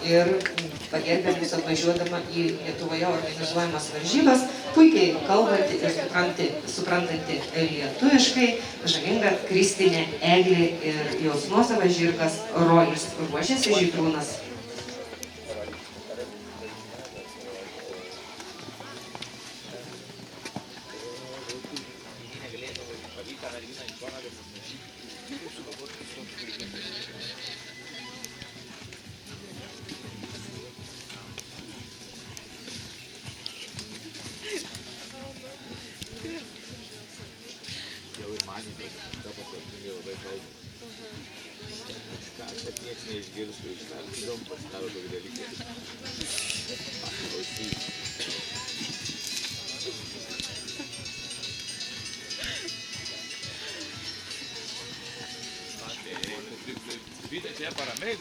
ir pagerbė mus atvažiuodama į Lietuvoje organizuojamas varžybas, puikiai kalbanti ir suprantanti lietuviškai, žavinga Kristinė Eglė ir jos nuosavas žirgas Rojus. Ruošiasi Žydrūnas. Jau ir manį, kad ta paslaptingai labai kalba. Kad nieks neišgirstų iš tą, įdom pasidaro tokį dalyką. Paklausys. Vidite, čia paramei.